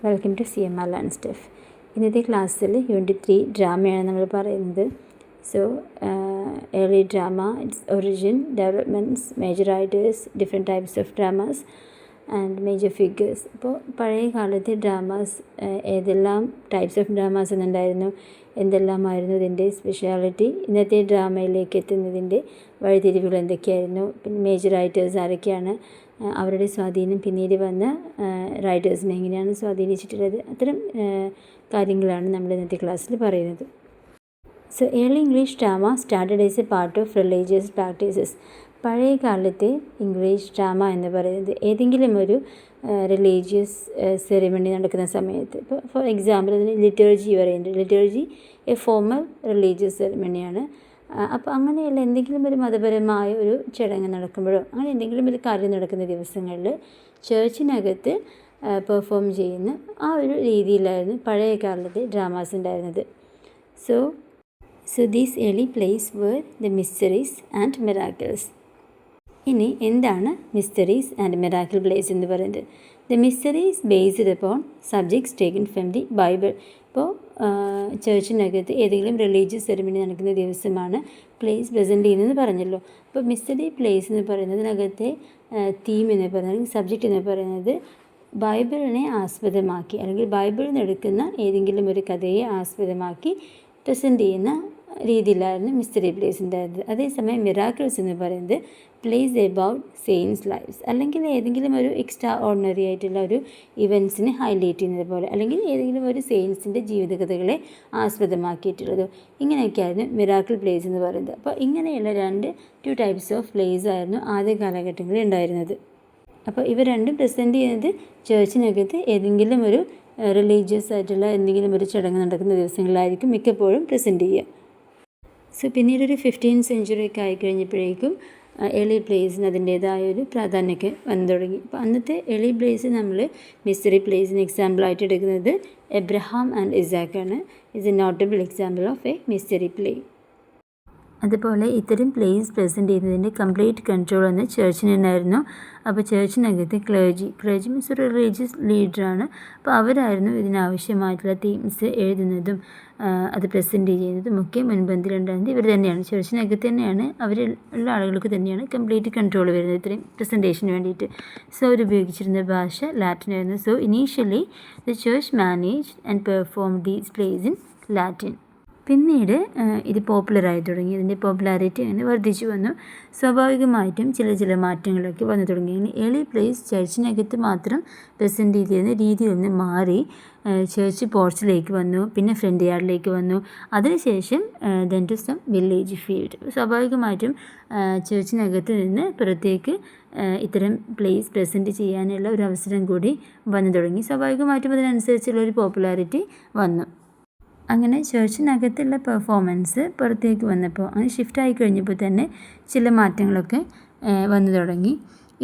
Welcome to CMR learn stuff. ഇന്നത്തെ ക്ലാസ്സിൽ unit 3 ഡ്രാമയാണ് നമ്മൾ പറയുന്നത്. So early drama, its origin, developments, major writers, different types of dramas and major figures. അപ്പോൾ പഴയ കാലത്തെ ഡ്രാമാസ് ഏതെല്ലാം ടൈപ്സ് ഓഫ് ഡ്രാമാസ് എന്നുണ്ടായിരുന്നു, എന്തെല്ലാമായിരുന്നു ഇതിൻ്റെ സ്പെഷ്യാലിറ്റി, ഇന്നത്തെ ഡ്രാമയിലേക്ക് എത്തുന്നതിൻ്റെ വഴിത്തിരിവുകൾ എന്തൊക്കെയായിരുന്നു, പിന്നെ മേജർ റൈറ്റേഴ്സ് ആരൊക്കെയാണ്, അവരുടെ സ്വാധീനം പിന്നീട് വന്ന റൈറ്റേഴ്സിനെ എങ്ങനെയാണ് സ്വാധീനിച്ചിട്ടുള്ളത്, അത്തരം കാര്യങ്ങളാണ് നമ്മൾ ഇന്നത്തെ ക്ലാസ്സിൽ പറയുന്നത്. So early English drama started as A part of religious practices. പഴയ കാലത്തെ ഇംഗ്ലീഷ് ഡ്രാമ എന്ന് പറയുന്നത് ഏതെങ്കിലും ഒരു റിലീജിയസ് സെറിമണി നടക്കുന്ന സമയത്ത്, ഇപ്പോൾ ഫോർ എക്സാമ്പിൾ അതിന് ലിറ്റേർജി പറയുന്നുണ്ട്. ലിറ്റേർജി എ ഫോമൽ റിലീജിയസ് സെറിമണിയാണ്. അപ്പോൾ അങ്ങനെയുള്ള എന്തെങ്കിലും ഒരു മതപരമായ ഒരു ചടങ്ങ് നടക്കുമ്പോഴോ അങ്ങനെ എന്തെങ്കിലും ഒരു കാര്യം നടക്കുന്ന ദിവസങ്ങളിൽ ചേർച്ചിനകത്ത് പെർഫോം ചെയ്യുന്ന ആ ഒരു രീതിയിലായിരുന്നു പഴയ കാലത്തെ ഡ്രാമാസ് ഉണ്ടായിരുന്നത്. So these early plays were the mysteries and miracles. ഇനി എന്താണ് മിസ്റ്ററീസ് ആൻഡ് മിറാക്കിൾ പ്ലേസ് എന്ന് പറയുന്നത്? The mysteries based upon subjects taken from the Bible. ഇപ്പോൾ ചേർച്ചിനകത്ത് ഏതെങ്കിലും റിലീജിയസ് സെറിമണി നടക്കുന്ന ദിവസമാണ് പ്ലേസ് പ്രസൻറ്റ് ചെയ്യുന്നതെന്ന് പറഞ്ഞല്ലോ. അപ്പോൾ മിസ്റ്ററി പ്ലേസ് എന്ന് പറയുന്നതിനകത്തെ തീം എന്ന് പറയുന്നത്, അല്ലെങ്കിൽ സബ്ജക്റ്റ് എന്ന് പറയുന്നത് ബൈബിളിനെ ആസ്പദമാക്കി അല്ലെങ്കിൽ ബൈബിളിൽ നിന്ന് എടുക്കുന്ന ഏതെങ്കിലും ഒരു കഥയെ ആസ്പദമാക്കി പ്രസൻറ്റ് ചെയ്യുന്ന രീതിയിലായിരുന്നു മിസ്റ്ററി പ്ലേസ് ഉണ്ടായിരുന്നത്. അതേസമയം മിറാക്കിൾസ് എന്ന് പറയുന്നത് പ്ലേസ് എബൌട്ട് സെയിൻസ് ലൈഫ്സ്, അല്ലെങ്കിൽ ഏതെങ്കിലും ഒരു എക്സ്ട്രാ ഓർഡിനറി ആയിട്ടുള്ള ഒരു ഇവൻറ്റ്സിനെ ഹൈലൈറ്റ് ചെയ്യുന്നത് പോലെ, അല്ലെങ്കിൽ ഏതെങ്കിലും ഒരു സെയിൻസിൻ്റെ ജീവിതകഥകളെ ആസ്പദമാക്കിയിട്ടുള്ളതോ, ഇങ്ങനെയൊക്കെയായിരുന്നു മിറാക്കിൾ പ്ലേസ് എന്ന് പറയുന്നത്. അപ്പോൾ ഇങ്ങനെയുള്ള ടു ടൈപ്സ് ഓഫ് പ്ലേസ് ആയിരുന്നു ആദ്യ കാലഘട്ടങ്ങളിൽ ഉണ്ടായിരുന്നത്. അപ്പോൾ ഇവ രണ്ടും പ്രസൻറ്റ് ചെയ്യുന്നത് ചേർച്ചിനകത്ത് ഏതെങ്കിലും ഒരു റിലീജിയസ് ആയിട്ടുള്ള എന്തെങ്കിലും ഒരു ചടങ്ങ് നടക്കുന്ന ദിവസങ്ങളിലായിരിക്കും മിക്കപ്പോഴും പ്രസൻറ്റ് ചെയ്യുക. സോ പിന്നീടൊരു 15th century ഒക്കെ ആയിക്കഴിഞ്ഞപ്പോഴേക്കും ഏർലി പ്ലേസിന് അതിൻ്റേതായൊരു പ്രാധാന്യമൊക്കെ വന്നു തുടങ്ങി. അപ്പോൾ അന്നത്തെ ഏർലി പ്ലേസ് നമ്മൾ മിസ്റ്ററി പ്ലേസിന് എക്സാമ്പിളായിട്ട് എടുക്കുന്നത് എബ്രഹാം ആൻഡ് ഇസാക്കാണ്. Is a notable example of a mystery play. അതുപോലെ ഇത്തരം പ്ലേസ് പ്രസൻറ്റ് ചെയ്യുന്നതിൻ്റെ കംപ്ലീറ്റ് കൺട്രോൾ എന്ന് ചേർച്ചിനുണ്ടായിരുന്നു. അപ്പോൾ ചേർച്ചിനകത്ത് ക്ലേജി മീൻസ് ഒരു റിലീജിയസ് ലീഡറാണ്. അപ്പോൾ അവരായിരുന്നു ഇതിനാവശ്യമായിട്ടുള്ള തീംസ് എഴുതുന്നതും അത് പ്രസൻറ്റ് ചെയ്യുന്നതും ഒക്കെ മുൻപന്തിയിലുണ്ടായിരുന്നത് ഇവർ തന്നെയാണ്. ചേർച്ചിനകത്ത് തന്നെയാണ് അവരുള്ള ആളുകൾക്ക് തന്നെയാണ് കംപ്ലീറ്റ് കൺട്രോൾ വരുന്നത് ഇത്രയും പ്രസൻറ്റേഷന് വേണ്ടിയിട്ട്. സോ അവർ ഉപയോഗിച്ചിരുന്ന ഭാഷ ലാറ്റിൻ ആയിരുന്നു. So initially the church manage and perform these place in Latin. പിന്നീട് ഇത് പോപ്പുലറായി തുടങ്ങി. ഇതിൻ്റെ പോപ്പുലാരിറ്റി അങ്ങനെ വർദ്ധിച്ചു വന്നു. സ്വാഭാവികമായിട്ടും ചില മാറ്റങ്ങളൊക്കെ വന്നു തുടങ്ങി. അങ്ങനെ ഏർലി പ്ലേസ് ചർച്ചിനകത്ത് മാത്രം പ്രസൻറ്റ് ചെയ്തിരുന്ന രീതിയിൽ നിന്ന് മാറി ചേർച്ച് പോർച്ചിലേക്ക് വന്നു, പിന്നെ ഫ്രണ്ട് യാർഡിലേക്ക് വന്നു. അതിനുശേഷം then to some village field. സ്വാഭാവികമായിട്ടും ചേർച്ചിനകത്ത് നിന്ന് പുറത്തേക്ക് ഇത്തരം പ്ലേസ് പ്രസൻറ്റ് ചെയ്യാനുള്ള ഒരു അവസരം കൂടി വന്നു തുടങ്ങി. സ്വാഭാവികമായിട്ടും അതിനനുസരിച്ചുള്ള ഒരു പോപ്പുലാരിറ്റി വന്നു. അങ്ങനെ ചേർച്ചിനകത്തുള്ള പെർഫോമൻസ് പുറത്തേക്ക് വന്നപ്പോൾ അങ്ങനെ ഷിഫ്റ്റായി കഴിഞ്ഞപ്പോൾ തന്നെ ചില മാറ്റങ്ങളൊക്കെ വന്നു തുടങ്ങി.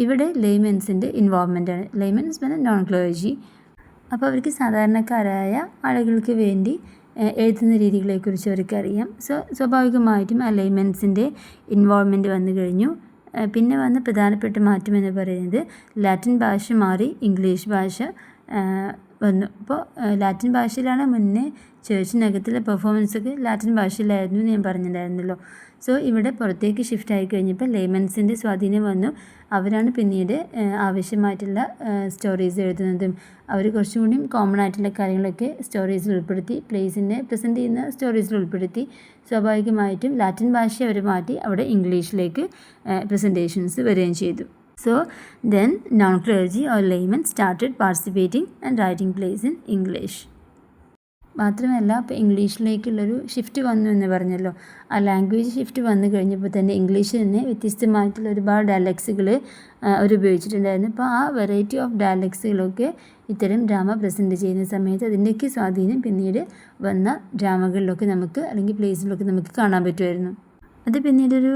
ഇവിടെ ലേമൻസിൻ്റെ ഇൻവോൾവ്മെൻറ്റാണ്. ലേമൻസ് പറഞ്ഞാൽ നോൺ ക്ലേർജി. അപ്പോൾ അവർക്ക് സാധാരണക്കാരായ ആളുകൾക്ക് വേണ്ടി എഴുതുന്ന രീതികളെക്കുറിച്ച് അവർക്കറിയാം. സ്വാഭാവികമായിട്ടും ആ ലേമൻസിൻ്റെ ഇൻവോൾവ്മെൻറ്റ് വന്നു കഴിഞ്ഞു. പിന്നെ വന്ന പ്രധാനപ്പെട്ട മാറ്റം എന്ന് പറയുന്നത് ലാറ്റിൻ ഭാഷ മാറി ഇംഗ്ലീഷ് ഭാഷ വന്നു. അപ്പോൾ ലാറ്റിൻ ഭാഷയിലാണ് മുന്നേ ചേർച്ചിനകത്തുള്ള പെർഫോമൻസൊക്കെ ലാറ്റിൻ ഭാഷയിലായിരുന്നു എന്ന് ഞാൻ പറഞ്ഞിട്ടുണ്ടായിരുന്നല്ലോ. സോ ഇവിടെ പുറത്തേക്ക് ഷിഫ്റ്റ് ആയി കഴിഞ്ഞപ്പോൾ ലേമൻസിൻ്റെ സ്വാധീനം വന്നു. അവരാണ് പിന്നീട് ആവശ്യമായിട്ടുള്ള സ്റ്റോറീസ് എഴുതുന്നതും അവർ കുറച്ചും കൂടി കോമൺ ആയിട്ടുള്ള കാര്യങ്ങളൊക്കെ സ്റ്റോറീസിൽ ഉൾപ്പെടുത്തി, പ്ലേസിനെ പ്രസൻറ്റ് ചെയ്യുന്ന സ്റ്റോറീസിൽ ഉൾപ്പെടുത്തി. സ്വാഭാവികമായിട്ടും ലാറ്റിൻ ഭാഷ അവർ മാറ്റി അവിടെ ഇംഗ്ലീഷിലേക്ക് പ്രസൻറ്റേഷൻസ് വരികയും ചെയ്തു. So then non-clergy or laymen started participating and writing plays in English. മാത്രമല്ല ഇപ്പോൾ ഇംഗ്ലീഷിലേക്കുള്ളൊരു ഷിഫ്റ്റ് വന്നു എന്ന് പറഞ്ഞല്ലോ. ആ ലാംഗ്വേജ് ഷിഫ്റ്റ് വന്നു കഴിഞ്ഞപ്പോൾ തന്നെ ഇംഗ്ലീഷിൽ തന്നെ വ്യത്യസ്തമായിട്ടുള്ള ഒരുപാട് ഡയലക്ട്സുകൾ അവർ ഉപയോഗിച്ചിട്ടുണ്ടായിരുന്നു. അപ്പോൾ ആ വെറൈറ്റി ഓഫ് ഡയലക്ട്സുകളൊക്കെ ഇത്തരം ഡ്രാമ പ്രസൻറ്റ് ചെയ്യുന്ന സമയത്ത് അതിൻ്റെയൊക്കെ സ്വാധീനം പിന്നീട് വന്ന ഡ്രാമകളിലൊക്കെ നമുക്ക് അല്ലെങ്കിൽ പ്ലേസിലൊക്കെ നമുക്ക് കാണാൻ പറ്റുമായിരുന്നു. അത് പിന്നീടൊരു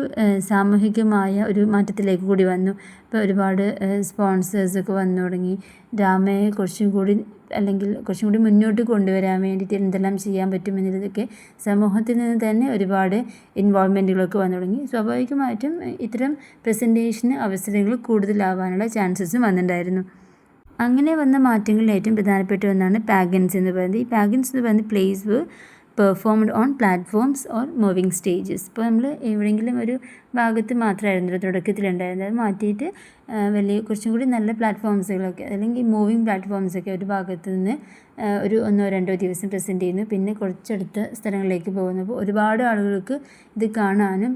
സാമൂഹികമായ ഒരു മാറ്റത്തിലേക്ക് കൂടി വന്നു. ഇപ്പോൾ ഒരുപാട് സ്പോൺസേഴ്സൊക്കെ വന്നു തുടങ്ങി. ഡ്രാമയെ കുറച്ചും കൂടി മുന്നോട്ട് കൊണ്ടുവരാൻ വേണ്ടിയിട്ട് എന്തെല്ലാം ചെയ്യാൻ പറ്റുമെന്നുള്ളതൊക്കെ സമൂഹത്തിൽ നിന്ന് തന്നെ ഒരുപാട് ഇൻവോൾവ്മെൻറ്റുകളൊക്കെ വന്നു തുടങ്ങി. സ്വാഭാവികമായിട്ടും ഇത്തരം പ്രസൻറ്റേഷന് അവസരങ്ങൾ കൂടുതലാവാനുള്ള ചാൻസസും വന്നിട്ടുണ്ടായിരുന്നു. അങ്ങനെ വന്ന മാറ്റങ്ങളിൽ ഏറ്റവും പ്രധാനപ്പെട്ട ഒന്നാണ് പാഗൻസ് എന്ന് പറയുന്നത്. ഈ പാഗൻസ് എന്ന് പറയുന്നത് place performed on platforms or moving stages. ഇപ്പോൾ നമ്മൾ എവിടെയെങ്കിലും ഒരു ഭാഗത്ത് മാത്രമായിരുന്നല്ലോ തുടക്കത്തിലുണ്ടായിരുന്നത്, അത് മാറ്റിയിട്ട് വലിയ കുറച്ചും കൂടി നല്ല പ്ലാറ്റ്ഫോംസുകളൊക്കെ അല്ലെങ്കിൽ മൂവിങ് പ്ലാറ്റ്ഫോംസൊക്കെ ഒരു ഭാഗത്ത് നിന്ന് ഒരു 1-2 ദിവസം പ്രസൻറ്റ് ചെയ്യുന്നു, പിന്നെ കുറച്ചടുത്ത സ്ഥലങ്ങളിലേക്ക് പോകുന്നു. അപ്പോൾ ഒരുപാട് ആളുകൾക്ക് ഇത് കാണാനും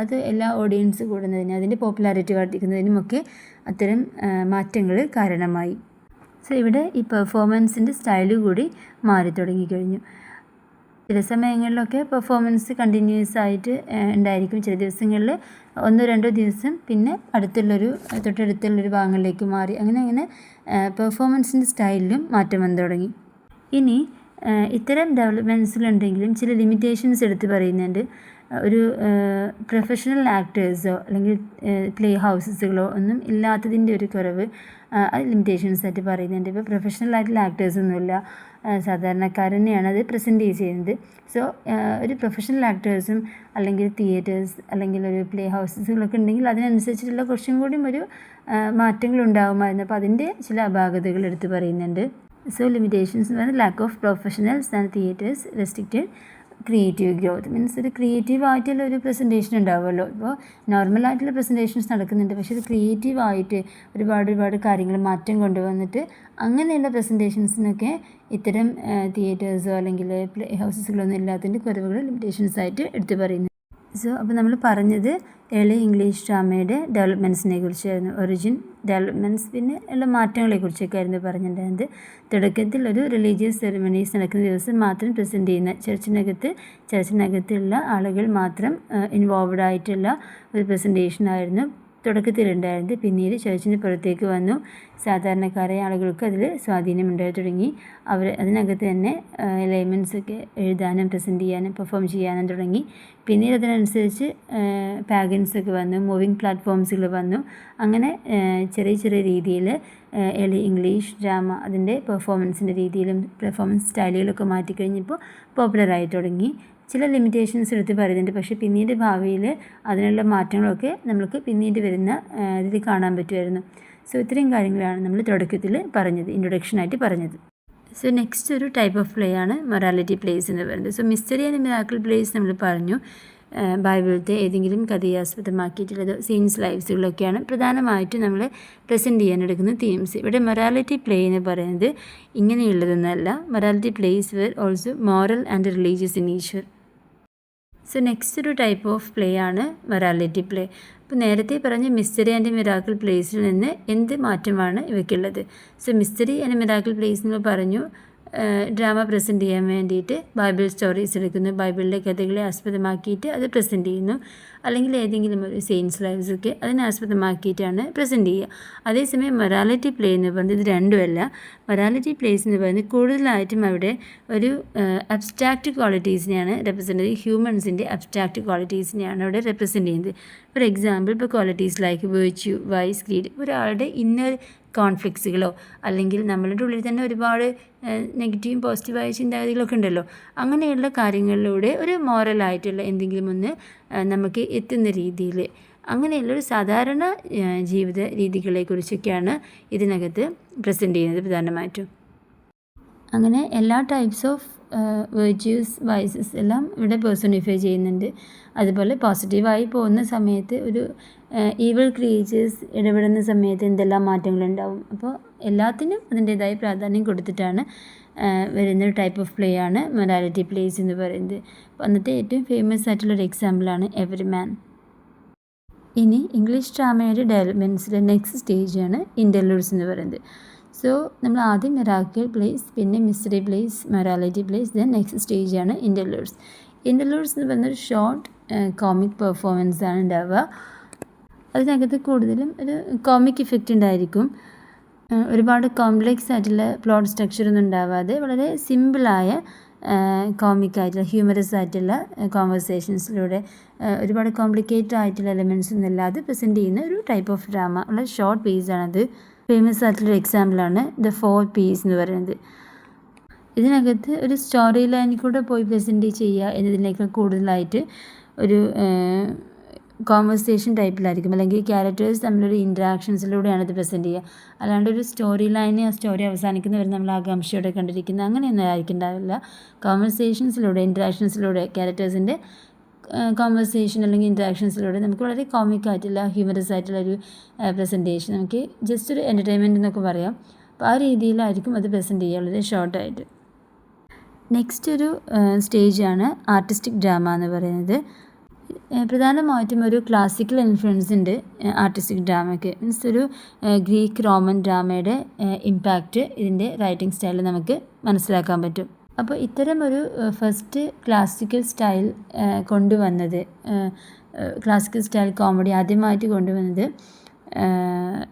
അത് എല്ലാ ഓഡിയൻസ് കൂടുന്നതിനും അതിൻ്റെ പോപ്പുലാരിറ്റി വർദ്ധിക്കുന്നതിനുമൊക്കെ അത്തരം മാറ്റങ്ങൾ കാരണമായി. സോ ഇവിടെ ഈ പെർഫോമൻസിൻ്റെ സ്റ്റൈല് കൂടി മാറി തുടങ്ങിക്കഴിഞ്ഞു. ചില സമയങ്ങളിലൊക്കെ പെർഫോമൻസ് കണ്ടിന്യൂസ് ആയിട്ട് ഉണ്ടായിരിക്കും, ചില ദിവസങ്ങളിൽ 1-2 ദിവസം പിന്നെ തൊട്ടടുത്തുള്ളൊരു ഭാഗങ്ങളിലേക്ക് മാറി, അങ്ങനെ പെർഫോമൻസിൻ്റെ സ്റ്റൈലിലും മാറ്റം വന്നു തുടങ്ങി. ഇനി ഇത്തരം ഡെവലപ്മെൻറ്റ്സിലുണ്ടെങ്കിലും ചില ലിമിറ്റേഷൻസ് എടുത്ത് പറയുന്നുണ്ട്. ഒരു പ്രൊഫഷണൽ ആക്ടേഴ്സോ അല്ലെങ്കിൽ പ്ലേ ഹൗസസുകളോ ഒന്നും ഇല്ലാത്തതിൻ്റെ ഒരു കുറവ് അത് ലിമിറ്റേഷൻസ് ആയിട്ട് പറയുന്നുണ്ട്. ഇപ്പോൾ പ്രൊഫഷണൽ ആയിട്ടുള്ള ആക്ടേഴ്സൊന്നുമില്ല, സാധാരണക്കാരനെയാണ് അത് പ്രസൻറ്റ് ചെയ്യുന്നത്. സോ ഒരു പ്രൊഫഷണൽ ആക്ടേഴ്സും അല്ലെങ്കിൽ തിയേറ്റേഴ്സ് അല്ലെങ്കിൽ ഒരു പ്ലേ ഹൗസസുകളൊക്കെ ഉണ്ടെങ്കിൽ അതിനനുസരിച്ചിട്ടുള്ള കുറച്ചും കൂടി ഒരു മാറ്റങ്ങളുണ്ടാകുമായിരുന്നു. അപ്പോൾ അതിൻ്റെ ചില അപാകതകൾ എടുത്ത് പറയുന്നുണ്ട്. സോ ലിമിറ്റേഷൻസ് എന്ന് പറയുന്നത് lack of professionals and theatres, restricted creative growth. Means ഒരു ക്രിയേറ്റീവായിട്ടുള്ള ഒരു പ്രസൻറ്റേഷൻ ഉണ്ടാവുമല്ലോ. ഇപ്പോൾ നോർമലായിട്ടുള്ള പ്രസൻറ്റേഷൻസ് നടക്കുന്നുണ്ട്, പക്ഷേ ഇത് ക്രിയേറ്റീവായിട്ട് ഒരുപാട് കാര്യങ്ങൾ മാറ്റം കൊണ്ടുവന്നിട്ട് അങ്ങനെയുള്ള പ്രസൻറ്റേഷൻസിനൊക്കെ ഇത്തരം തിയേറ്റേഴ്സോ അല്ലെങ്കിൽ പ്ലേ ഹൗസസുകളൊന്നും ഇല്ലാത്തതിൻ്റെ കുറവുകൾ ലിമിറ്റേഷൻസ് ആയിട്ട് എടുത്തു പറയുന്നു. സോ അപ്പോൾ നമ്മൾ പറഞ്ഞത് ഏർലി ഇംഗ്ലീഷ് ഡ്രാമയുടെ ഡെവലപ്മെൻറ്റ്സിനെ കുറിച്ചായിരുന്നു, ഒറിജിൻ, ഡെവലപ്മെൻറ്റ്സ്, പിന്നെ ഉള്ള മാറ്റങ്ങളെ കുറിച്ചൊക്കെ ആയിരുന്നു പറഞ്ഞിട്ടുണ്ടായിരുന്നത്. തുടക്കത്തിൽ ഒരു റിലീജിയസ് സെറിമണീസ് നടക്കുന്ന ദിവസം മാത്രം പ്രസൻറ്റ് ചെയ്യുന്ന ചർച്ചിനകത്തുള്ള ആളുകൾ മാത്രം ഇൻവോൾവ്ഡ് ആയിട്ടുള്ള ഒരു പ്രസൻറ്റേഷനായിരുന്നു തുടക്കത്തിലുണ്ടായിരുന്നത്. പിന്നീട് ചർച്ചിന് പുറത്തേക്ക് വന്നു, സാധാരണക്കാരായ ആളുകൾക്ക് അതിൽ സ്വാധീനം ഉണ്ടായി തുടങ്ങി. അതിനകത്ത് തന്നെ ലേമൻസൊക്കെ എഴുതാനും പ്രസൻറ്റ് ചെയ്യാനും പെർഫോം ചെയ്യാനും തുടങ്ങി. പിന്നീട് അതിനനുസരിച്ച് പാഗൻസൊക്കെ വന്നു, മൂവിങ് പ്ലാറ്റ്ഫോംസുകൾ വന്നു. അങ്ങനെ ചെറിയ രീതിയിൽ ഏർലി ഇംഗ്ലീഷ് ഡ്രാമ അതിൻ്റെ പെർഫോമൻസിൻ്റെ രീതിയിലും പെർഫോമൻസ് സ്റ്റൈലുകളൊക്കെ മാറ്റിക്കഴിഞ്ഞപ്പോൾ പോപ്പുലറായി തുടങ്ങി. ചില ലിമിറ്റേഷൻസ് എടുത്ത് പറയുന്നുണ്ട്, പക്ഷേ പിന്നീട് ഭാവിയിൽ അതിനുള്ള മാറ്റങ്ങളൊക്കെ നമുക്ക് പിന്നീട് വരുന്ന ഇതിൽ കാണാൻ പറ്റുമായിരുന്നു. സോ ഇത്രയും കാര്യങ്ങളാണ് നമ്മൾ തുടക്കത്തിൽ പറഞ്ഞത്, ഇൻട്രൊഡക്ഷനായിട്ട് പറഞ്ഞത്. സോ നെക്സ്റ്റ് ഒരു ടൈപ്പ് ഓഫ് പ്ലേ ആണ് മൊറാലിറ്റി പ്ലേസ് എന്ന് പറയുന്നത്. So mystery and miracle place നമ്മൾ പറഞ്ഞു, ബൈബിളിലത്തെ ഏതെങ്കിലും കഥയെ ആസ്പദമാക്കിയിട്ടുള്ളത് സീൻസ് ലൈഫ്സുകളൊക്കെയാണ് പ്രധാനമായിട്ടും നമ്മൾ പ്രസൻറ്റ് ചെയ്യാനെടുക്കുന്ന തീംസ്. ഇവിടെ മൊറാലിറ്റി പ്ലേ എന്ന് പറയുന്നത് ഇങ്ങനെയുള്ളതൊന്നല്ല. Morality plays were also moral and religious in nature. So next ഒരു ടൈപ്പ് ഓഫ് പ്ലേ ആണ് മൊറാലിറ്റി പ്ലേ. അപ്പോൾ നേരത്തെ പറഞ്ഞ മിസ്റ്ററി ആൻഡ് മിറാക്കിൾ പ്ലേസിൽ നിന്ന് എന്ത് മാറ്റമാണ് ഇവയ്ക്കുള്ളത്? So mystery and miracle plays എന്ന് പറഞ്ഞു ഡ്രാമ പ്രസൻറ്റ് ചെയ്യാൻ വേണ്ടിയിട്ട് ബൈബിൾ സ്റ്റോറീസ് എടുക്കുന്നു, ബൈബിളിലെ കഥകളെ ആസ്പദമാക്കിയിട്ട് അത് പ്രസൻറ്റ് ചെയ്യുന്നു, അല്ലെങ്കിൽ ഏതെങ്കിലും ഒരു സെയിൻസ് ലൈവ്സൊക്കെ അതിനെ ആസ്പദമാക്കിയിട്ടാണ് പ്രസൻറ്റ് ചെയ്യുക. അതേസമയം മൊറാലിറ്റി പ്ലേ എന്ന് പറയുന്നത് ഇത് രണ്ടുമല്ല. മൊറാലിറ്റി പ്ലേസ് എന്ന് പറയുന്നത് കൂടുതലായിട്ടും അവിടെ ഒരു അബ്സ്ട്രാക്റ്റ് ക്വാളിറ്റീസിനെയാണ് റെപ്രസെൻറ്റ് ചെയ്യുന്നത്, ഹ്യൂമൻസിൻ്റെ അബ്സ്ട്രാക്റ്റ് ക്വാളിറ്റീസിനെയാണ് അവിടെ റെപ്രസെൻറ്റ് ചെയ്യുന്നത്. ഫോർ എക്സാമ്പിൾ, ഇപ്പോൾ qualities like virtue, vice, greed, ഒരാളുടെ ഇന്നർ കോൺഫ്ലിക്ട്സുകളോ അല്ലെങ്കിൽ നമ്മളുടെ ഉള്ളിൽ തന്നെ ഒരുപാട് നെഗറ്റീവും പോസിറ്റീവായ ചിന്താഗതികളൊക്കെ ഉണ്ടല്ലോ, അങ്ങനെയുള്ള കാര്യങ്ങളിലൂടെ ഒരു മോറലായിട്ടുള്ള എന്തെങ്കിലും ഒന്ന് നമുക്ക് എത്തുന്ന രീതിയിൽ അങ്ങനെയുള്ളൊരു സാധാരണ ജീവിത രീതികളെക്കുറിച്ചൊക്കെയാണ് ഇതിനകത്ത് പ്രസൻറ്റ് ചെയ്യുന്നത് പ്രധാനമായിട്ടും. അങ്ങനെ എല്ലാ ടൈപ്സ് ഓഫ് വെർച്യൂസ്, വൈസസ് എല്ലാം ഇവിടെ പേഴ്സണിഫൈ ചെയ്യുന്നുണ്ട്. അതുപോലെ പോസിറ്റീവായി പോകുന്ന സമയത്ത് ഒരു ഈവിൾ ക്രിയേച്ചേഴ്സ് ഇടപെടുന്ന സമയത്ത് എന്തെല്ലാം മാറ്റങ്ങളുണ്ടാവും. അപ്പോൾ എല്ലാത്തിനും അതിൻ്റേതായ പ്രാധാന്യം കൊടുത്തിട്ടാണ് വരുന്നൊരു ടൈപ്പ് ഓഫ് പ്ലേ ആണ് മൊറാലിറ്റി പ്ലേസ് എന്ന് പറയുന്നത്. അപ്പോൾ അന്നത്തെ ഏറ്റവും ഫേമസ് ആയിട്ടുള്ളൊരു എക്സാമ്പിളാണ് എവരി മാൻ. ഇനി ഇംഗ്ലീഷ് ഡ്രാമയുടെ ഡെവലപ്മെൻറ്റ്സിലെ നെക്സ്റ്റ് സ്റ്റേജാണ് ഇൻ്റർലൂഡ്സ് എന്ന് പറയുന്നത്. സോ നമ്മൾ ആദ്യം മിറാക്കിൾ പ്ലേസ്, പിന്നെ mystery plays, morality plays, then next സ്റ്റേജാണ് ഇൻ്റർലൂഡ്സ്. ഇൻ്റർലൂഡ്സ് എന്ന് പറയുന്നൊരു ഷോർട്ട് കോമിക് പെർഫോമൻസ് ആണ് ഉണ്ടാവുക. അതിനകത്ത് കൂടുതലും ഒരു കോമിക് ഇഫക്റ്റ് ഉണ്ടായിരിക്കും. ഒരുപാട് കോംപ്ലെക്സ് ആയിട്ടുള്ള പ്ലോട്ട് സ്ട്രക്ചറൊന്നും ഉണ്ടാവാതെ വളരെ സിമ്പിളായ കോമിക്കായിട്ടുള്ള ഹ്യൂമറസ് ആയിട്ടുള്ള കോൺവെർസേഷൻസിലൂടെ ഒരുപാട് കോംപ്ലിക്കേറ്റഡ് ആയിട്ടുള്ള എലമെൻറ്റ്സ് ഒന്നും ഇല്ലാതെ പ്രസൻറ്റ് ചെയ്യുന്ന ഒരു ടൈപ്പ് ഓഫ് ഡ്രാമ, വളരെ ഷോർട്ട് പീസാണത്. ഫേമസ് ആയിട്ടുള്ളൊരു എക്സാമ്പിളാണ് ദ 4 Ps എന്ന് പറയുന്നത്. ഇതിനകത്ത് ഒരു സ്റ്റോറി ലൈനിൽ കൂടെ പോയി പ്രസൻറ്റ് ചെയ്യുക എന്നതിനേക്കാൾ കൂടുതലായിട്ട് ഒരു കോൺവെർസേഷൻ ടൈപ്പിലായിരിക്കും, അല്ലെങ്കിൽ ക്യാരക്ടേഴ്സ് തമ്മിലൊരു ഇൻട്രാക്ഷൻസിലൂടെയാണ് ഇത് പ്രസൻറ്റ് ചെയ്യുക. അല്ലാണ്ട് ഒരു സ്റ്റോറി ലൈന് ആ സ്റ്റോറി അവസാനിക്കുന്നവരെ നമ്മൾ ആകാംക്ഷയോടെ കണ്ടിരിക്കുന്നത് അങ്ങനെയൊന്നും ആയിരിക്കുന്നുണ്ടാവില്ല. കോൺവെർസേഷൻസിലൂടെ, ഇൻട്രാക്ഷൻസിലൂടെ, ക്യാരക്ടേഴ്സിൻ്റെ കോൺവെർസേഷൻ അല്ലെങ്കിൽ ഇൻട്രാക്ഷൻസിലൂടെ നമുക്ക് വളരെ കോമിക്കായിട്ടുള്ള ഹ്യൂമറസ് ആയിട്ടുള്ള ഒരു പ്രസൻറ്റേഷൻ, നമുക്ക് ജസ്റ്റ് ഒരു എൻ്റർടൈൻമെൻറ്റ് എന്നൊക്കെ പറയാം. അപ്പോൾ ആ രീതിയിലായിരിക്കും അത് പ്രസൻറ്റ് ചെയ്യുക, വളരെ ഷോർട്ടായിട്ട്. നെക്സ്റ്റ് ഒരു സ്റ്റേജാണ് ആർട്ടിസ്റ്റിക് ഡ്രാമ എന്ന് പറയുന്നത്. പ്രധാനമായിട്ടും ഒരു ക്ലാസിക്കൽ ഇൻഫ്ലുവൻസ് ഉണ്ട് ആർട്ടിസ്റ്റിക് ഡ്രാമയ്ക്ക്. മീൻസ് ഒരു ഗ്രീക്ക് റോമൻ ഡ്രാമയുടെ ഇമ്പാക്റ്റ് ഇതിൻ്റെ റൈറ്റിംഗ് സ്റ്റൈലിൽ നമുക്ക് മനസ്സിലാക്കാൻ പറ്റും. അപ്പോൾ ഇത്തരം ഒരു ഫസ്റ്റ് ക്ലാസിക്കൽ സ്റ്റൈൽ കൊണ്ടുവന്നത്, ക്ലാസിക്കൽ സ്റ്റൈൽ കോമഡി ആദ്യമായിട്ട് കൊണ്ടുവന്നത്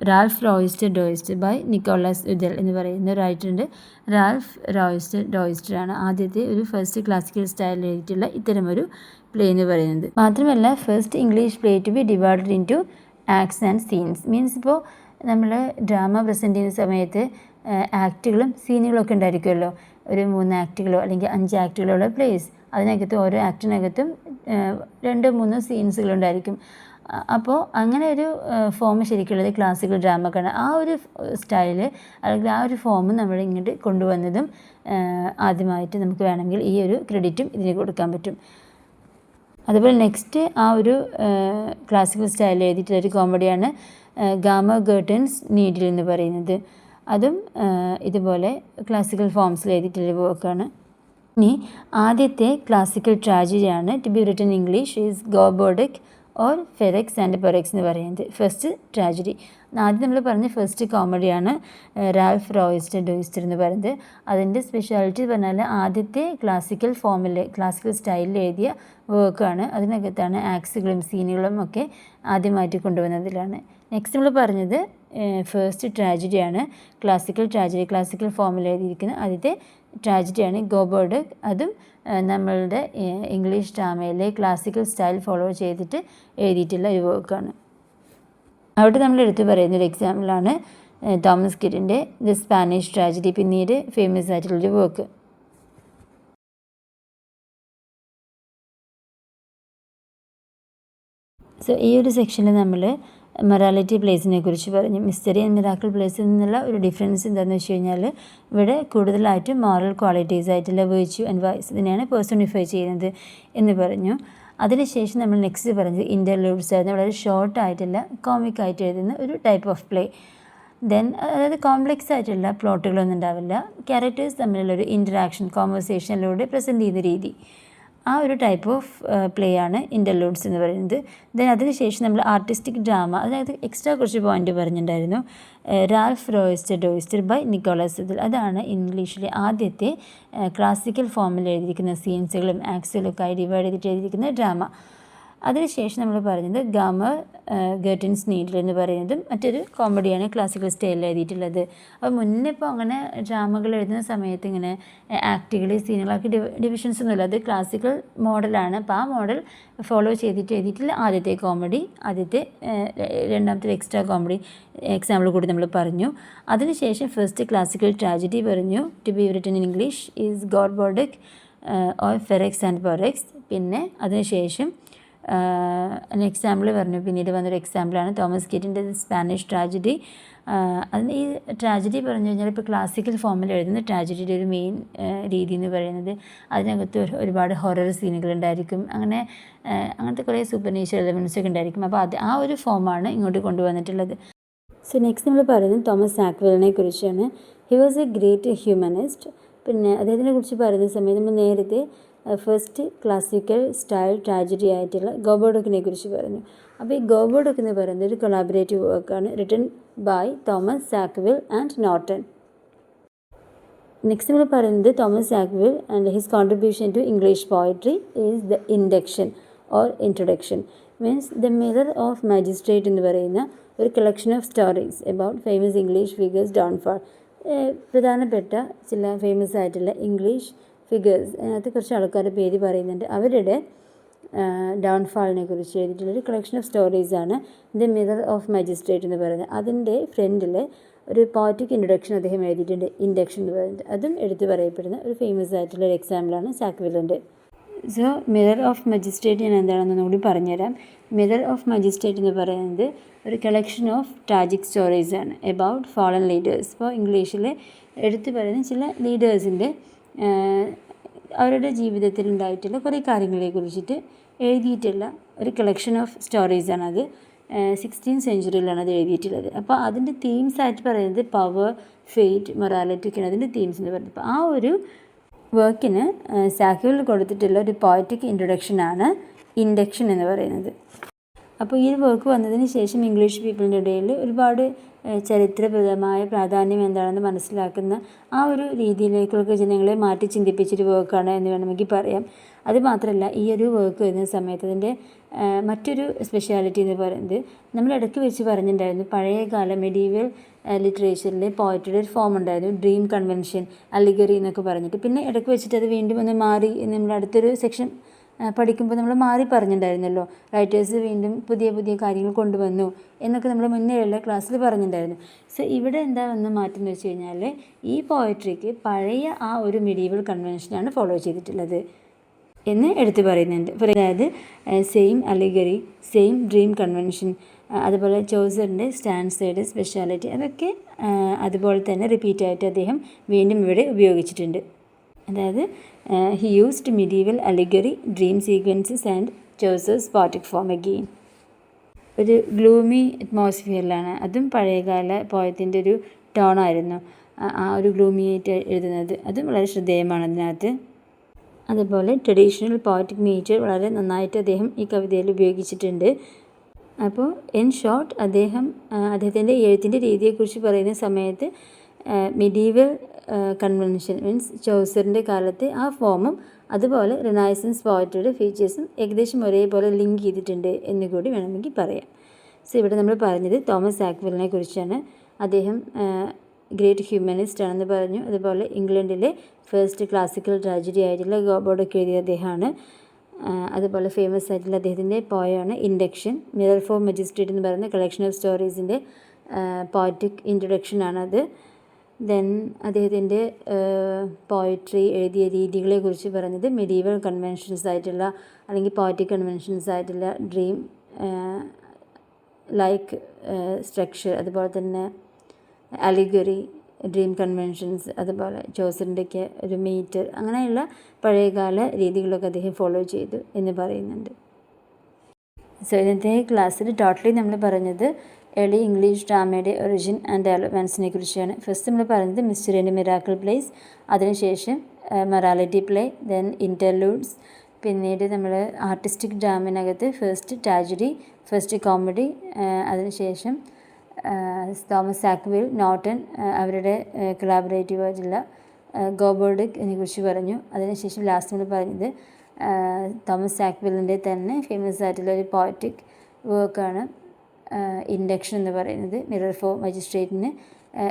റാൽഫ് റോയിസ്റ്റർ ഡോയിസ്റ്റർ ബൈ നിക്കോളാസ് ഉദൽ എന്ന് പറയുന്ന റൈറ്ററുണ്ട്. റാൽഫ് റോയിസ്റ്റർ ഡോയിസ്റ്ററാണ് ആദ്യത്തെ ഒരു ഫസ്റ്റ് ക്ലാസിക്കൽ സ്റ്റൈലിൽ എഴുതിയിട്ടുള്ള ഇത്തരമൊരു പ്ലേ എന്ന് പറയുന്നത്. മാത്രമല്ല first English play to be divided into acts and scenes. Means ഇപ്പോൾ നമ്മൾ ഡ്രാമ പ്രസൻറ്റ് ചെയ്യുന്ന സമയത്ത് ആക്റ്റുകളും സീനുകളൊക്കെ ഉണ്ടായിരിക്കുമല്ലോ. ഒരു 3 ആക്റ്റുകളോ അല്ലെങ്കിൽ 5 ആക്റ്റുകളോ പ്ലേസ്, അതിനകത്ത് ഓരോ ആക്ടിനകത്തും 2-3 സീൻസുകളുണ്ടായിരിക്കും. അപ്പോൾ അങ്ങനെ ഒരു ഫോം ശരിക്കുള്ളത് ക്ലാസിക്കൽ ഡ്രാമക്കാണ്. ആ ഒരു സ്റ്റൈല് അല്ലെങ്കിൽ ആ ഒരു ഫോം നമ്മൾ ഇങ്ങോട്ട് കൊണ്ടുവന്നതും ആദ്യമായിട്ട് നമുക്ക് വേണമെങ്കിൽ ഈ ഒരു ക്രെഡിറ്റും ഇതിന് കൊടുക്കാൻ പറ്റും. അതുപോലെ നെക്സ്റ്റ് ആ ഒരു ക്ലാസിക്കൽ സ്റ്റൈലിൽ എഴുതിയിട്ടുള്ളൊരു കോമഡിയാണ് ഗാമ ഗേർട്ടൻസ് നീഡിൽ എന്ന് പറയുന്നത്. അതും ഇതുപോലെ ക്ലാസിക്കൽ ഫോംസിൽ എഴുതിയിട്ടുള്ളൊരു വർക്കാണ്. ഇനി ആദ്യത്തെ ക്ലാസിക്കൽ ട്രാജഡിയാണ് to be written English is Gorboduc or Ferrex and Porrex എന്ന് പറയുന്നത്. ഫസ്റ്റ് ട്രാജഡി ആദ്യം നമ്മൾ പറഞ്ഞ ഫസ്റ്റ് കോമഡിയാണ് റാൽഫ് റോയിസ്റ്റർ ഡോയിസ്റ്റർ എന്ന് പറയുന്നത്. അതിൻ്റെ സ്പെഷ്യാലിറ്റി പറഞ്ഞാൽ ആദ്യത്തെ ക്ലാസിക്കൽ ഫോമിൽ, ക്ലാസിക്കൽ സ്റ്റൈലിൽ എഴുതിയ വർക്കാണ്. അതിനകത്താണ് ആക്സുകളും സീനുകളും ഒക്കെ ആദ്യമായിട്ട് കൊണ്ടുവന്നതിലാണ്. നെക്സ്റ്റ് നമ്മൾ പറഞ്ഞത് ഫസ്റ്റ് ട്രാജഡിയാണ് ക്ലാസിക്കൽ ട്രാജഡി, ക്ലാസിക്കൽ ഫോമിൽ എഴുതിയിരിക്കുന്ന ആദ്യത്തെ ട്രാജഡിയാണ് ഗോബോഡിക്. അതും നമ്മളുടെ ഇംഗ്ലീഷ് ഡ്രാമയിലെ ക്ലാസിക്കൽ സ്റ്റൈൽ ഫോളോ ചെയ്തിട്ട് എഴുതിയിട്ടുള്ള ഒരു വർക്കാണ്. അവിടെ നമ്മൾ എടുത്തു പറയുന്നൊരു എക്സാമ്പിളാണ് തോമസ് കിറ്റിൻ്റെ ദ സ്പാനിഷ് ട്രാജഡി, പിന്നീട് ഫേമസ് ആയിട്ടുള്ളൊരു വർക്ക്. സോ ഈ ഒരു സെക്ഷനിൽ നമ്മൾ മൊറാലിറ്റി പ്ലേസിനെ കുറിച്ച് പറഞ്ഞു. മിസ്റ്ററി ആൻഡ് മിറാക്കിൾ പ്ലേസിൽ നിന്നുള്ള ഒരു ഡിഫറൻസ് എന്താണെന്ന് വെച്ച് കഴിഞ്ഞാൽ ഇവിടെ കൂടുതലായിട്ടും മോറൽ ക്വാളിറ്റീസ് ആയിട്ടുള്ള വെർച്യു ആൻഡ് വൈസ് ഇതിനെയാണ് പേഴ്സണിഫൈ ചെയ്യുന്നത് എന്ന് പറഞ്ഞു. അതിനുശേഷം നമ്മൾ നെക്സ്റ്റ് പറഞ്ഞത് ഇൻ്റർലൂഡ്സ് ആയിരുന്നു. വളരെ ഷോർട്ടായിട്ടുള്ള കോമിക്കായിട്ട് എഴുതുന്ന ഒരു ടൈപ്പ് ഓഫ് പ്ലേ. ദെൻ അതായത് കോംപ്ലെക്സ് ആയിട്ടുള്ള പ്ലോട്ടുകളൊന്നും ഉണ്ടാവില്ല, ക്യാരക്ടേഴ്സ് തമ്മിലുള്ളൊരു ഇൻറ്ററാക്ഷൻ കോൺവെർസേഷനിലൂടെ പ്രസൻറ്റ് ചെയ്യുന്ന രീതി, ആ ഒരു ടൈപ്പ് ഓഫ് പ്ലേ ആണ് ഇൻ്റർലൂഡ്സ് എന്ന് പറയുന്നത്. ദെൻ അതിനുശേഷം നമ്മൾ ആർട്ടിസ്റ്റിക് ഡ്രാമ, അതായത് എക്സ്ട്രാ കുറച്ച് പോയിന്റ് പറഞ്ഞിട്ടുണ്ടായിരുന്നു. റാൽഫ് റോയിസ്റ്റർ ഡോയിസ്റ്റർ ബൈ നിക്കോളാസ് ഉദൽ, അതാണ് ഇംഗ്ലീഷിലെ ആദ്യത്തെ ക്ലാസിക്കൽ ഫോമിൽ എഴുതിയിരിക്കുന്ന സീൻസുകളും ആക്സുകളൊക്കെ ആയി ഡിവൈഡ് ചെയ്തിട്ട് എഴുതിയിരിക്കുന്ന ഡ്രാമ. അതിനുശേഷം നമ്മൾ പറഞ്ഞത് ഗാമ ഗേർട്ടൻസ് നീഡിൽ എന്ന് പറയുന്നതും മറ്റൊരു കോമഡിയാണ് ക്ലാസിക്കൽ സ്റ്റൈലിൽ എഴുതിയിട്ടുള്ളത്. അപ്പോൾ മുന്നേ ഇപ്പോൾ അങ്ങനെ ഡ്രാമകൾ എഴുതുന്ന സമയത്ത് ഇങ്ങനെ ആക്റ്റുകൾ സീനുകളൊക്കെ ഡിവിഷൻസ് ഒന്നുമില്ല, അത് ക്ലാസിക്കൽ മോഡലാണ്. അപ്പോൾ ആ മോഡൽ ഫോളോ ചെയ്തിട്ട് എഴുതിയിട്ടുള്ള ആദ്യത്തെ കോമഡി, രണ്ടാമത്തെ എക്സ്ട്രാ കോമഡി എക്സാമ്പിൾ കൂടി നമ്മൾ പറഞ്ഞു. അതിനുശേഷം ഫസ്റ്റ് ക്ലാസിക്കൽ ട്രാജഡി പറഞ്ഞു to be written in English is Gorboduc or Ferrex and Porrex. പിന്നെ അതിനുശേഷം എക്സാമ്പിൾ പറഞ്ഞു, പിന്നീട് വന്നൊരു എക്സാമ്പിളാണ് തോമസ് കിറ്റിൻ്റെ സ്പാനിഷ് ട്രാജഡി. അതിന് ഈ ട്രാജഡി പറഞ്ഞു കഴിഞ്ഞാൽ ഇപ്പോൾ ക്ലാസിക്കൽ ഫോമിൽ എഴുതുന്ന ട്രാജഡിയുടെ ഒരു മെയിൻ രീതി എന്ന് പറയുന്നത് അതിനകത്ത് ഒരുപാട് ഹൊറർ സീനുകൾ ഉണ്ടായിരിക്കും, അങ്ങനത്തെ കുറേ സൂപ്പർ നേച്ചറൽ എലമെൻറ്റ്സ് ഒക്കെ ഉണ്ടായിരിക്കും. അപ്പോൾ ആ ഒരു ഫോമാണ് ഇങ്ങോട്ട് കൊണ്ടുവന്നിട്ടുള്ളത്. സോ നെക്സ്റ്റ് നമ്മൾ പറയുന്നത് തോമസ് സാക്വെലിനെ കുറിച്ചാണ്. He was A great humanist. പിന്നെ അദ്ദേഹത്തിനെ കുറിച്ച് പറയുന്ന സമയത്ത് നമ്മൾ നേരത്തെ ഫസ്റ്റ് ക്ലാസിക്കൽ സ്റ്റൈൽ ട്രാജഡി ആയിട്ടുള്ള ഗോബോഡക്കിനെ കുറിച്ച് പറഞ്ഞു. അപ്പോൾ ഈ ഗോബോഡക്ക് എന്ന് പറയുന്നത് ഒരു കൊളാബറേറ്റീവ് വർക്കാണ് written by Thomas Sackville and Norton. Next നമ്മൾ പറയുന്നത് Thomas Sackville and his contribution to English poetry is the induction or introduction. Means the mirror of magistrate എന്ന് പറയുന്ന ഒരു collection of stories about famous English figures downfall. പ്രധാനപ്പെട്ട ചില famous ആയിട്ടുള്ള English figures, അതിനകത്ത് കുറച്ച് ആൾക്കാരുടെ പേര് പറയുന്നുണ്ട്, അവരുടെ ഡൗൺഫാളിനെ കുറിച്ച് എഴുതിയിട്ടുള്ളൊരു കളക്ഷൻ ഓഫ് സ്റ്റോറീസാണ് ദ മിറർ ഓഫ് മാജിസ്ട്രേറ്റ് എന്ന് പറയുന്നത്. അതിൻ്റെ ഫ്രണ്ടിൽ ഒരു പോയറ്റിക് ഇൻട്രൊഡക്ഷൻ അദ്ദേഹം എഴുതിയിട്ടുണ്ട്, ഇൻഡക്ഷൻ എന്ന് പറയുന്നത്. അതും എടുത്തു പറയപ്പെടുന്ന ഒരു ഫേമസ് ആയിട്ടുള്ള ഒരു എക്സാമ്പിളാണ് സാക്വെലിൻ്റെ. സോ മിറർ ഓഫ് മജിസ്ട്രേറ്റ് ഞാൻ എന്താണെന്ന് കൂടി പറഞ്ഞുതരാം. മിറർ ഓഫ് മജിസ്ട്രേറ്റ് എന്ന് പറയുന്നത് ഒരു കളക്ഷൻ ഓഫ് ട്രാജിക് സ്റ്റോറീസ് ആണ് എബൌട്ട് ഫാളൻ ലീഡേഴ്സ്. ഇപ്പോൾ ഇംഗ്ലീഷിൽ എടുത്തു പറയുന്ന ചില ലീഡേഴ്സിൻ്റെ അവരുടെ ജീവിതത്തിൽ ഉണ്ടായിട്ടുള്ള കുറേ കാര്യങ്ങളെ കുറിച്ചിട്ട് എഴുതിയിട്ടുള്ള ഒരു കളക്ഷൻ ഓഫ് സ്റ്റോറീസാണ്. അത് 16th സെഞ്ച്വറിയിലാണ് അത് എഴുതിയിട്ടുള്ളത്. അപ്പോൾ അതിൻ്റെ തീംസ് ആയിട്ട് പറയുന്നത് പവർ, ഫെയ്റ്റ്, മൊറാലിറ്റി ഒക്കെയാണ് അതിൻ്റെ തീംസ് എന്ന് പറയുന്നത്. അപ്പോൾ ആ ഒരു വർക്കിന് സാക്യുവൽ കൊടുത്തിട്ടുള്ള ഒരു പോയറ്റിക് ഇൻട്രൊഡക്ഷനാണ് ഇൻഡക്ഷൻ എന്ന് പറയുന്നത്. അപ്പോൾ ഈ ഒരു വർക്ക് വന്നതിന് ശേഷം ഇംഗ്ലീഷ് പീപ്പിളിൻ്റെ ഇടയിൽ ഒരുപാട് ചരിത്രപരമായ പ്രാധാന്യം എന്താണെന്ന് മനസ്സിലാക്കുന്ന ആ ഒരു രീതിയിലേക്കൊക്കെ ജനങ്ങളെ മാറ്റി ചിന്തിപ്പിച്ചൊരു വർക്കാണ് എന്ന് വേണമെങ്കിൽ പറയാം. അതുമാത്രമല്ല, ഈ ഒരു വർക്ക് വരുന്ന സമയത്ത് അതിൻ്റെ മറ്റൊരു സ്പെഷ്യാലിറ്റി എന്ന് പറയുന്നത് നമ്മൾ ഇടയ്ക്ക് വെച്ച് പറഞ്ഞിട്ടുണ്ടായിരുന്നു, പഴയകാല മെഡീവൽ ലിറ്ററേച്ചറിൽ പോയട്രിയുടെ ഒരു ഫോം ഉണ്ടായിരുന്നു, ഡ്രീം കൺവെൻഷൻ, അലിഗറി എന്നൊക്കെ പറഞ്ഞിട്ട്. പിന്നെ ഇടയ്ക്ക് വെച്ചിട്ട് അത് വീണ്ടും ഒന്ന് മാറി എന്ന് നമ്മൾ അടുത്തൊരു സെക്ഷൻ പഠിക്കുമ്പോൾ നമ്മൾ മാറി പറഞ്ഞിട്ടുണ്ടായിരുന്നല്ലോ. റൈറ്റേഴ്സ് വീണ്ടും പുതിയ പുതിയ കാര്യങ്ങൾ കൊണ്ടുവന്നു എന്നൊക്കെ നമ്മൾ മുന്നേയുള്ള ക്ലാസ്സിൽ പറഞ്ഞിട്ടുണ്ടായിരുന്നു. സോ ഇവിടെ എന്താ ഒന്ന് മാറ്റം എന്ന് വെച്ച് കഴിഞ്ഞാൽ ഈ പോയട്രിക്ക് പഴയ ആ ഒരു മെഡീവൽ കൺവെൻഷനാണ് ഫോളോ ചെയ്തിട്ടുള്ളത് എന്ന് എടുത്തു പറയുന്നുണ്ട്. അതായത് same allegory, same dream convention, അതുപോലെ ചോസറിൻ്റെ സ്റ്റാൻസയുടെ സ്പെഷ്യാലിറ്റി അതൊക്കെ അതുപോലെ തന്നെ റിപ്പീറ്റായിട്ട് അദ്ദേഹം വീണ്ടും ഇവിടെ ഉപയോഗിച്ചിട്ടുണ്ട്. അതായത് he used medieval allegory, dream sequences and Chaucer's poetic form again. ഒരു ഗ്ലൂമി അറ്റ്മോസ്ഫിയറിലാണ്, അതും പഴയകാല പോയത്തിൻ്റെ ഒരു ടോണായിരുന്നു ആ ഒരു ഗ്ലൂമി ആയിട്ട് എഴുതുന്നത്. അതും വളരെ ശ്രദ്ധേയമാണ് അതിനകത്ത്. അതുപോലെ ട്രഡീഷണൽ പോയറ്റിക് നേച്ചർ വളരെ നന്നായിട്ട് അദ്ദേഹം ഈ കവിതയിൽ ഉപയോഗിച്ചിട്ടുണ്ട്. അപ്പോൾ ഇൻ ഷോർട്ട് അദ്ദേഹത്തിൻ്റെ എഴുത്തിൻ്റെ രീതിയെക്കുറിച്ച് പറയുന്ന സമയത്ത് മെഡീവൽ കൺവെൻഷൻ മീൻസ് ചോസറിൻ്റെ കാലത്തെ ആ ഫോമും അതുപോലെ റിനൈസൻസ് പോയട്രിയുടെ ഫീച്ചേഴ്സും ഏകദേശം ഒരേപോലെ ലിങ്ക് ചെയ്തിട്ടുണ്ട് എന്ന് കൂടി വേണമെങ്കിൽ പറയാം. സോ ഇവിടെ നമ്മൾ പറഞ്ഞത് തോമസ് സാക്വെലിനെ കുറിച്ചാണ്. അദ്ദേഹം ഗ്രേറ്റ് ഹ്യൂമനിസ്റ്റ് ആണെന്ന് പറഞ്ഞു. അതുപോലെ ഇംഗ്ലണ്ടിലെ ഫസ്റ്റ് ക്ലാസിക്കൽ ട്രാജഡി ആയിട്ടുള്ള ഗോബോർഡൊക്കെ എഴുതിയ അദ്ദേഹമാണ്. അതുപോലെ ഫേമസ് ആയിട്ടുള്ള അദ്ദേഹത്തിൻ്റെ പോയമാണ് ഇൻഡക്ഷൻ. മിറർ ഫോർ മജിസ്ട്രേറ്റ് എന്ന് പറയുന്ന കളക്ഷൻ ഓഫ് സ്റ്റോറീസിൻ്റെ പോയറ്റിക് ഇൻട്രൊഡക്ഷനാണത്. ദെൻ അദ്ദേഹത്തിൻ്റെ പോയട്രി എഴുതിയ രീതികളെ കുറിച്ച് പറഞ്ഞത് മെഡീവൽ കൺവെൻഷൻസ് ആയിട്ടുള്ള അല്ലെങ്കിൽ പോയറ്റിക് കൺവെൻഷൻസ് ആയിട്ടുള്ള ഡ്രീം ലൈക്ക് സ്ട്രക്ചർ, അതുപോലെ തന്നെ അലിഗറി, ഡ്രീം കൺവെൻഷൻസ്, അതുപോലെ ചോസറിൻ്റെയൊക്കെ ഒരു മീറ്റർ, അങ്ങനെയുള്ള പഴയകാല രീതികളൊക്കെ അദ്ദേഹം ഫോളോ ചെയ്തു എന്ന് പറയുന്നുണ്ട്. സോ ഇന്നത്തെ ക്ലാസ്സിൽ ടോട്ടലി നമ്മൾ പറഞ്ഞത് ഏർലി ഇംഗ്ലീഷ് ഡ്രാമയുടെ ഒറിജിൻ ആൻഡ് ഡെവലപ്മെൻറ്റ്സിനെ കുറിച്ചാണ്. ഫസ്റ്റ് നമ്മൾ പറയുന്നത് മിസ്റ്ററി ആൻഡ് മിറാക്കിൾ പ്ലേസ്, അതിനുശേഷം മൊറാലിറ്റി പ്ലേ, ദെൻ ഇൻ്റർലൂഡ്സ്, പിന്നീട് നമ്മൾ ആർട്ടിസ്റ്റിക് ഡ്രാമിനകത്ത് ഫസ്റ്റ് ട്രാജഡി, ഫസ്റ്റ് കോമഡി, അതിനുശേഷം തോമസ് സാക്വെൽ, നോട്ടൺ അവരുടെ കൊളാബറേറ്റീവ് ആയിട്ടുള്ള ഗോബോർഡിക് കുറിച്ച് പറഞ്ഞു. അതിനുശേഷം ലാസ്റ്റ് നമ്മൾ പറഞ്ഞത് തോമസ് സാക്വെലിൻ്റെ തന്നെ ഫേമസ് ആയിട്ടുള്ള ഒരു പോയറ്റിക് വർക്കാണ് ഇൻഡക്ഷൻ എന്ന് പറയുന്നത്. മിറർ ഫോർ മജിസ്ട്രേറ്റിന്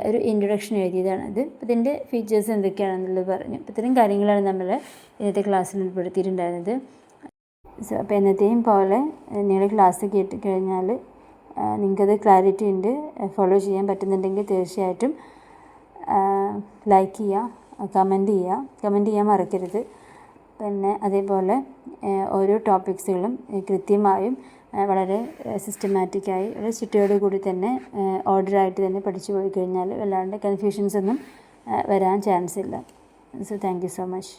ഒരു ഇൻട്രൊഡക്ഷൻ എഴുതിയതാണത്. അപ്പോൾ ഇതിൻ്റെ ഫീച്ചേഴ്സ് എന്തൊക്കെയാണെന്നുള്ളത് പറഞ്ഞു. അപ്പോൾ ഇത്രയും കാര്യങ്ങളാണ് നമ്മൾ ഇന്നത്തെ ക്ലാസ്സിൽ ഉൾപ്പെടുത്തിയിട്ടുണ്ടായിരുന്നത്. സോ അപ്പോൾ എന്നത്തെയും പോലെ നിങ്ങൾ ക്ലാസ് കേട്ട് കഴിഞ്ഞാൽ നിങ്ങൾക്കത് ക്ലാരിറ്റി ഉണ്ട്, ഫോളോ ചെയ്യാൻ പറ്റുന്നുണ്ടെങ്കിൽ തീർച്ചയായിട്ടും ലൈക്ക് ചെയ്യുക, കമൻറ്റ് ചെയ്യാൻ മറക്കരുത്. പിന്നെ അതേപോലെ ഓരോ ടോപ്പിക്സുകളും കൃത്യമായും വളരെ സിസ്റ്റമാറ്റിക്കായി വളരെ ചിട്ടയോടു കൂടി തന്നെ ഓർഡറായിട്ട് തന്നെ പഠിച്ചു പോയി കഴിഞ്ഞാൽ വല്ലാണ്ട് കൺഫ്യൂഷൻസ് ഒന്നും വരാൻ ചാൻസ് ഇല്ല. So thank you so much.